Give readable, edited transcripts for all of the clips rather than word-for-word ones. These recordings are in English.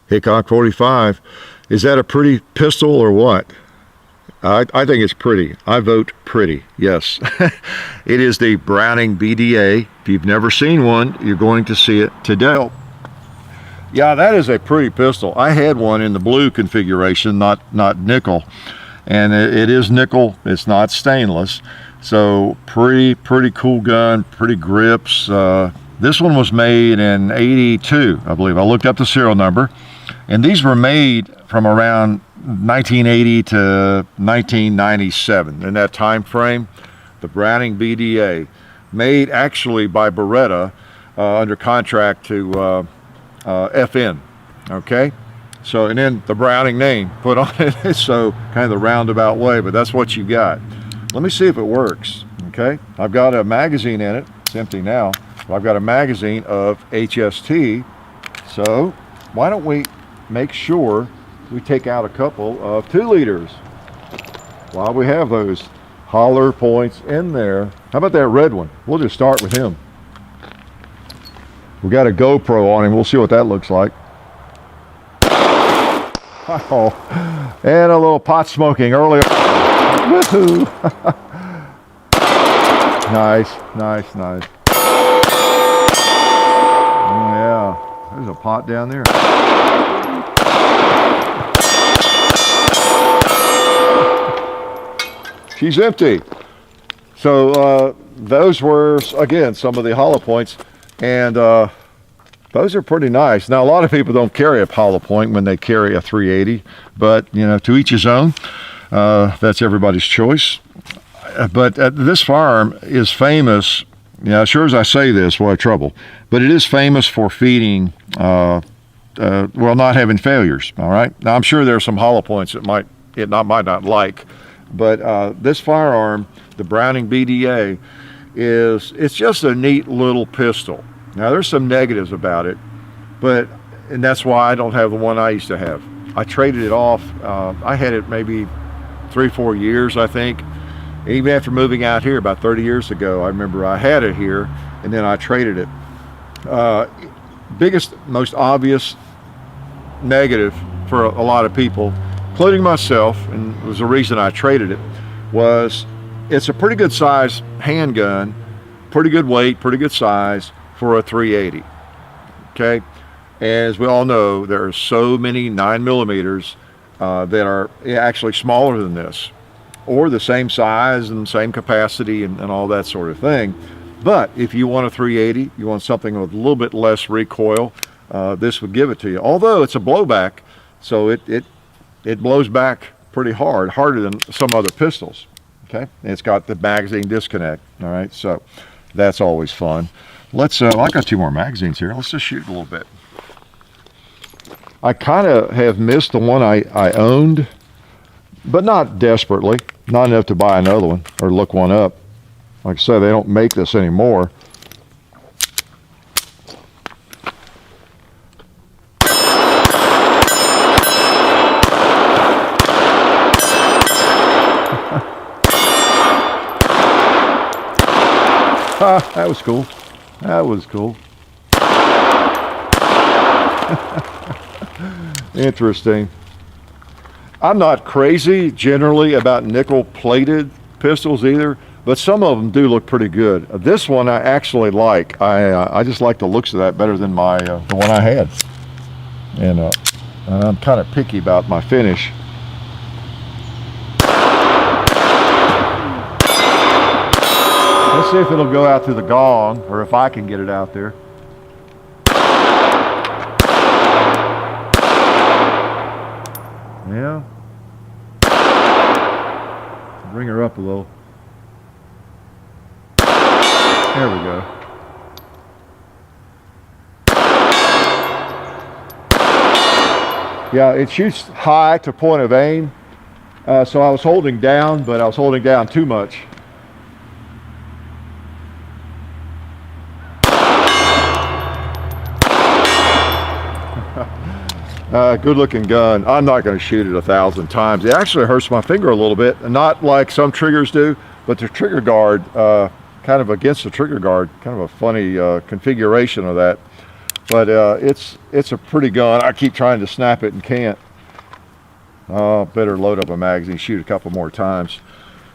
Hickok 45. Is that a pretty pistol or what? I think it's pretty. I vote pretty, yes. It is the Browning BDA. If you've never seen one, you're going to see it today. Yeah, that is a pretty pistol. I had one in the blue configuration, not nickel. And it is nickel, it's not stainless. So pretty cool gun, pretty grips. This one was made in 82, I believe. I looked up the serial number. And these were made from around 1980 to 1997. In that time frame, the Browning BDA, made actually by Beretta under contract to FN, okay? So, and then the Browning name put on it, so kind of the roundabout way, but that's what you got. Let me see if it works, okay? I've got a magazine in it. It's empty now. I've got a magazine of HST, so why don't we make sure we take out a couple of 2 liters while we have those holler points in there. How about that red one? We'll just start with him. We got a GoPro on him. We'll see what that looks like. Oh, and a little pot smoking earlier. Woohoo! Nice. Oh yeah, there's a pot down there. She's empty. So those were, again, some of the hollow points, and those are pretty nice. Now, a lot of people don't carry a hollow point when they carry a 380, but, you know, to each his own. That's everybody's choice. But this firearm is famous, you know, sure as I say this, we'll have trouble, but it is famous for feeding, well, not having failures, all right? Now, I'm sure there are some hollow points that might not like, but this firearm, the Browning BDA, it's just a neat little pistol. Now, there's some negatives about it, and that's why I don't have the one I used to have. I traded it off. I had it maybe 3-4 years, I think. Even after moving out here about 30 years ago, I remember I had it here, and then I traded it. Biggest, most obvious negative for a lot of people, including myself, and it was the reason I traded it, was it's a pretty good size handgun, pretty good weight, pretty good size for a 380, okay? As we all know, there are so many 9mm that are actually smaller than this, or the same size and same capacity and all that sort of thing. But if you want a 380, you want something with a little bit less recoil, this would give it to you. Although it's a blowback, so it blows back pretty hard, harder than some other pistols, okay? And it's got the magazine disconnect, all right? So that's always fun. Let's, I got 2 more magazines here. Let's just shoot a little bit. I kind of have missed the one I owned, but not desperately, not enough to buy another one or look one up. Like I said, they don't make this anymore. That was cool. That was cool. Interesting. I'm not crazy generally about nickel-plated pistols either, but some of them do look pretty good. This one I actually like. I just like the looks of that better than my the one I had. And I'm kind of picky about my finish. Let's see if it'll go out through the gong, or if I can get it out there. Yeah. Bring her up a little. There we go. Yeah, it shoots high to point of aim. So I was holding down, but I was holding down too much. Good looking gun. I'm not going to shoot it 1,000 times. It actually hurts my finger a little bit, not like some triggers do, but the trigger guard, kind of against the trigger guard, kind of a funny configuration of that. But it's a pretty gun. I keep trying to snap it and can't. Better load up a magazine, shoot a couple more times.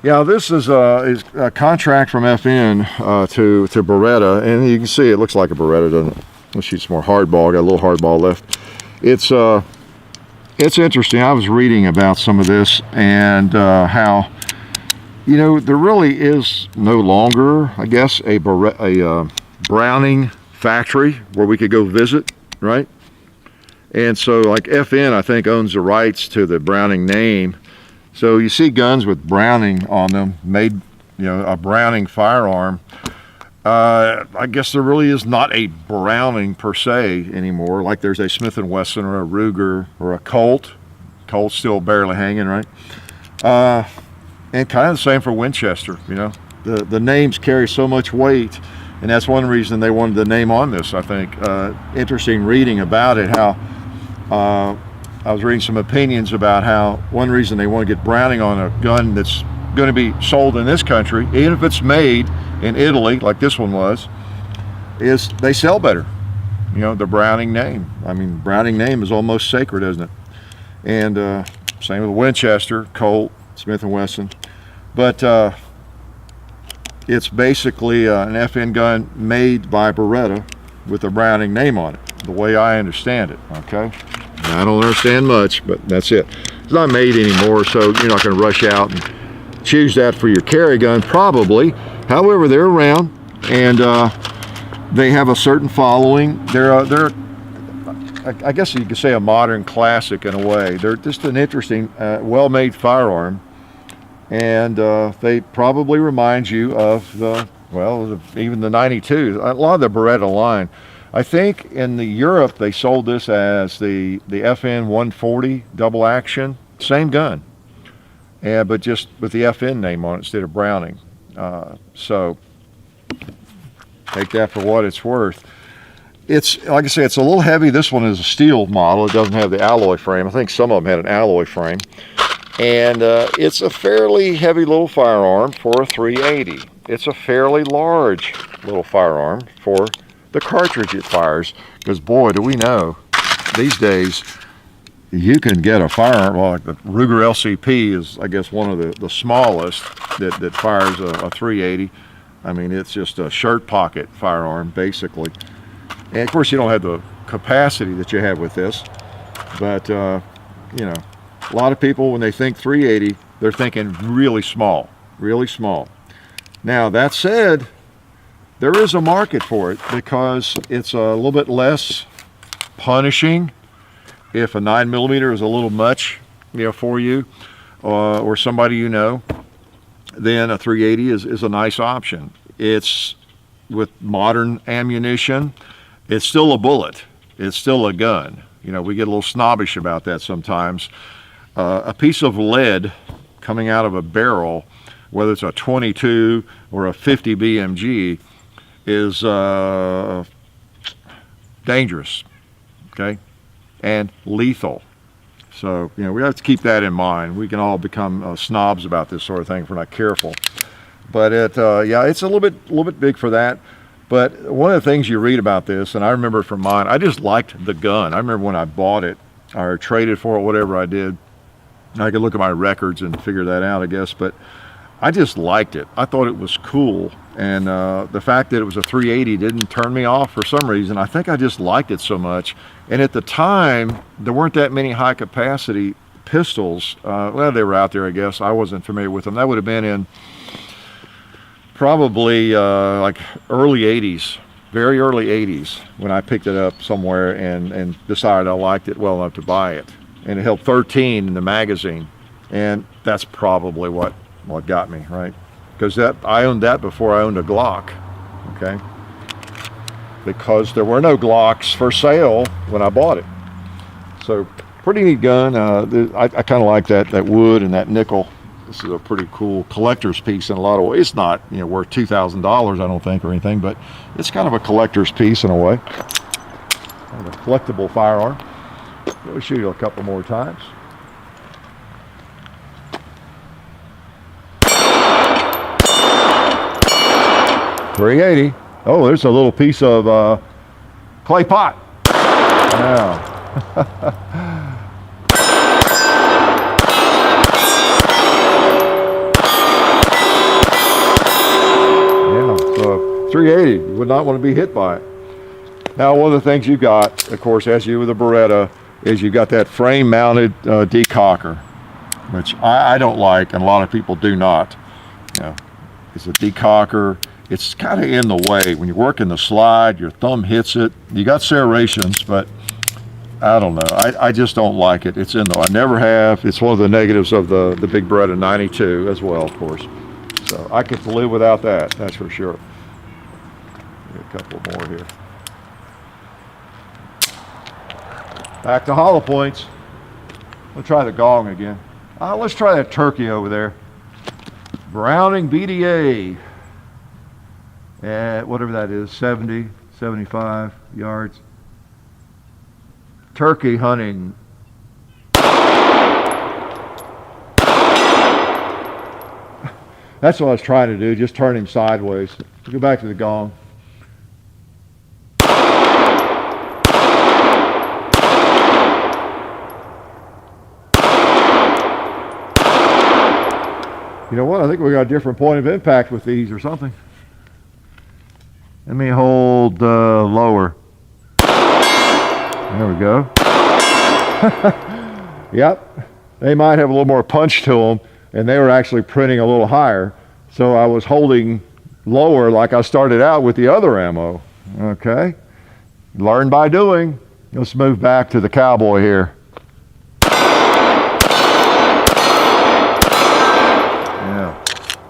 Yeah, this is a contract from FN to Beretta, and you can see it looks like a Beretta, doesn't it? Let's shoot some more hardball. Got a little hardball left. It's interesting. I was reading about some of this and how, you know, there really is no longer, I guess, a Browning factory where we could go visit, right? And so, like FN, I think, owns the rights to the Browning name. So you see guns with Browning on them, made, you know, a Browning firearm. I guess there really is not a Browning per se anymore. Like there's a Smith & Wesson or a Ruger or a Colt. Colt's still barely hanging, right? And kind of the same for Winchester, you know. The names carry so much weight, and that's one reason they wanted the name on this, I think. Interesting reading about it, how I was reading some opinions about how one reason they want to get Browning on a gun that's going to be sold in this country, even if it's made in Italy, like this one was, is they sell better. You know, the Browning name. I mean, Browning name is almost sacred, isn't it? And same with Winchester, Colt, Smith & Wesson. But it's basically an FN gun made by Beretta with a Browning name on it, the way I understand it, okay? I don't understand much, but that's it. It's not made anymore, so you're not going to rush out and choose that for your carry gun, probably. However, they're around, and they have a certain following. They're I guess you could say a modern classic in a way. They're just an interesting, well-made firearm, and they probably remind you of even the 92. A lot of the Beretta line. I think in Europe they sold this as the FN 140 double action, same gun, but just with the FN name on it instead of Browning. So take that for what it's worth. It's, like I say, it's a little heavy. This one is a steel model. It doesn't have the alloy frame. I think some of them had an alloy frame. And it's a fairly heavy little firearm for a 380. It's a fairly large little firearm for the cartridge it fires, because boy, do we know these days you can get a firearm. Well, like the Ruger LCP is, I guess, one of the smallest that fires a 380. I mean, it's just a shirt pocket firearm basically, and of course you don't have the capacity that you have with this, but you know, a lot of people, when they think 380, they're thinking really small. Now that said, there is a market for it because it's a little bit less punishing if a 9mm is a little much, you know, for you or somebody you know. Then a 380 is a nice option. It's with modern ammunition. It's still a bullet. It's still a gun. You know, we get a little snobbish about that sometimes. A piece of lead coming out of a barrel, whether it's a 22 or a 50 BMG, is dangerous, okay, and lethal. So, you know, we have to keep that in mind. We can all become snobs about this sort of thing if we're not careful. But yeah, it's a little bit big for that. But one of the things you read about this, and I remember from mine, I just liked the gun. I remember when I bought it or traded for it, whatever I did. I could look at my records and figure that out, I guess. But I just liked it. I thought it was cool. And the fact that it was a 380 didn't turn me off for some reason. I think I just liked it so much. And at the time, there weren't that many high capacity pistols. Well, they were out there, I guess. I wasn't familiar with them. That would have been in probably like early 80s, very early 80s, when I picked it up somewhere and decided I liked it well enough to buy it. And it held 13 in the magazine. And that's probably what got me, right? Because I owned that before I owned a Glock, okay? Because there were no Glocks for sale when I bought it. So pretty neat gun. I kind of like that wood and that nickel. This is a pretty cool collector's piece in a lot of ways. It's not, you know, worth $2,000, I don't think, or anything, but it's kind of a collector's piece in a way. Kind of a collectible firearm. Let me shoot you a couple more times. .380. Oh, there's a little piece of Clay pot. Yeah. Yeah, so 380, you would not want to be hit by it. Now, one of the things you got, of course, as you with a Beretta, is you got that frame-mounted decocker, which I don't like, and a lot of people do not. You know, it's a decocker. It's kind of in the way. When you're working the slide, your thumb hits it. You got serrations, but I don't know. I just don't like it. It's in the way. I never have. It's one of the negatives of the big Beretta 92 as well, of course. So I could live without that, that's for sure. A couple more here. Back to hollow points. We'll try the gong again. Let's try that turkey over there. Browning BDA at whatever that is, 70, 75 yards. Turkey hunting. That's what I was trying to do, just turn him sideways. Go back to the gong. You know what? I think we got a different point of impact with these or something. Let me hold lower. There we go. Yep. They might have a little more punch to them, and they were actually printing a little higher. So I was holding lower like I started out with the other ammo. Okay. Learn by doing. Let's move back to the cowboy here.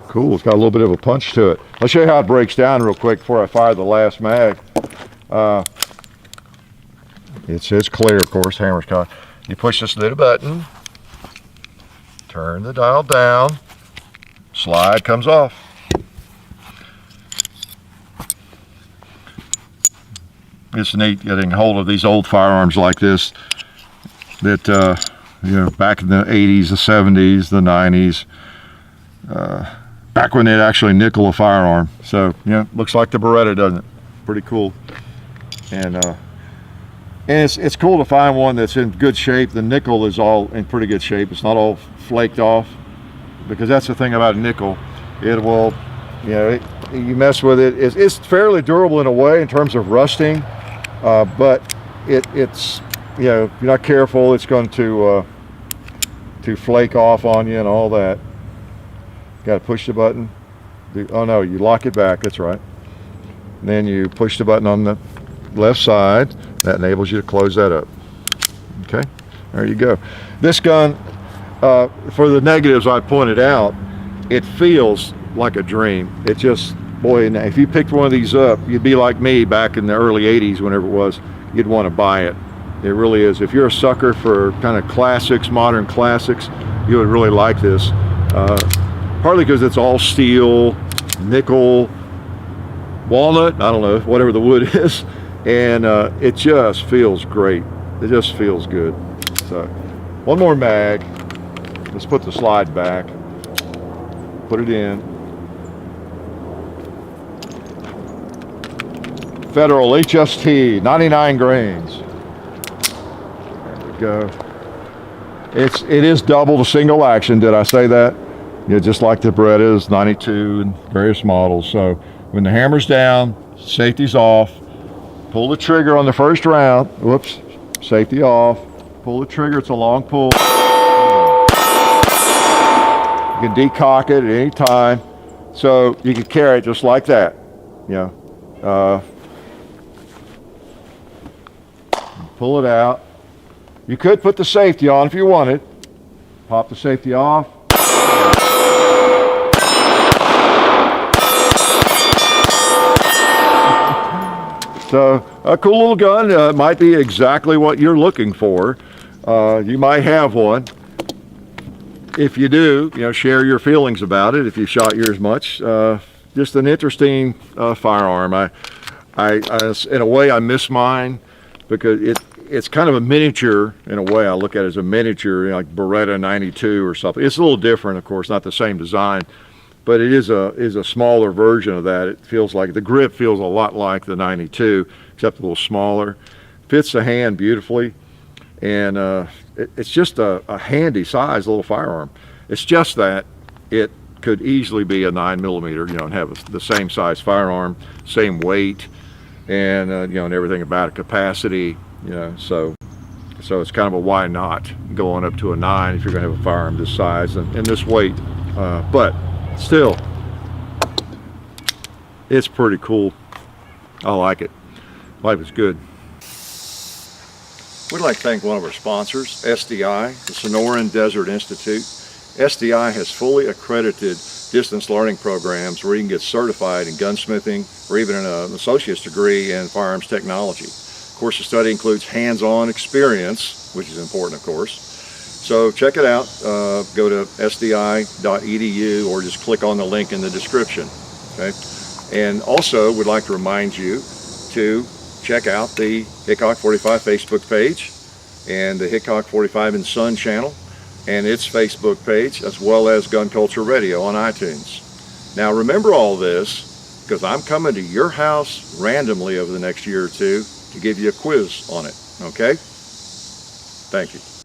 Cool, it's got a little bit of a punch to it. I'll show you how it breaks down real quick before I fire the last mag. It says clear, of course, hammer's cocked. You push this little button, turn the dial down, slide comes off. It's neat getting hold of these old firearms like this that, you know, back in the 80s, the 70s, the 90s. Back when they'd actually nickel a firearm. So, yeah, looks like the Beretta, doesn't it? Pretty cool. And it's cool to find one that's in good shape. The nickel is all in pretty good shape. It's not all flaked off, because that's the thing about nickel. It will, you know, you mess with it. It's fairly durable in a way in terms of rusting, but it's, you know, if you're not careful, it's going to flake off on you and all that. Got to push the button. Oh no, you lock it back, that's right. And then you push the button on the left side. That enables you to close that up. Okay, there you go. This gun, for the negatives I pointed out, it feels like a dream. It just, boy, if you picked one of these up, you'd be like me back in the early 80s, whenever it was, you'd want to buy it. It really is. If you're a sucker for kind of classics, modern classics, you would really like this. Partly because it's all steel, nickel, walnut, I don't know, whatever the wood is, and it just feels great. It just feels good. So, one more mag. Let's put the slide back. Put it in. Federal HST, 99 grains. There we go. It is double to single action. Did I say that? Yeah, just like the Beretta is 92 and various models. So when the hammer's down, safety's off, pull the trigger on the first round. Whoops, safety off. Pull the trigger, it's a long pull. You can decock it at any time. So you can carry it just like that. You know, pull it out. You could put the safety on if you wanted. Pop the safety off. So a cool little gun. Might be exactly what you're looking for. You might have one. If you do, you know, share your feelings about it. If you shot yours much, just an interesting firearm. I in a way I miss mine because it's kind of a miniature in a way. I look at it as a miniature, you know, like Beretta 92 or something. It's a little different, of course, not the same design, but it is a smaller version of that. It feels like the grip feels a lot like the 92, except a little smaller. Fits the hand beautifully, and it's just a handy size little firearm. It's just that it could easily be a 9mm, you know, and have the same size firearm, same weight, and you know, and everything about it, capacity, you know. So it's kind of a why not going up to a 9 if you're going to have a firearm this size and this weight. But still, it's pretty cool. I like it. Life is good. We'd like to thank one of our sponsors, SDI, the Sonoran Desert Institute. SDI has fully accredited distance learning programs where you can get certified in gunsmithing or even an associate's degree in firearms technology. Of course, the study includes hands-on experience, which is important, of course. So check it out. Go to sdi.edu or just click on the link in the description. Okay? And also, we'd like to remind you to check out the Hickok 45 Facebook page and the Hickok 45 and Son channel and its Facebook page, as well as Gun Culture Radio on iTunes. Now remember all this, because I'm coming to your house randomly over the next year or two to give you a quiz on it, okay? Thank you.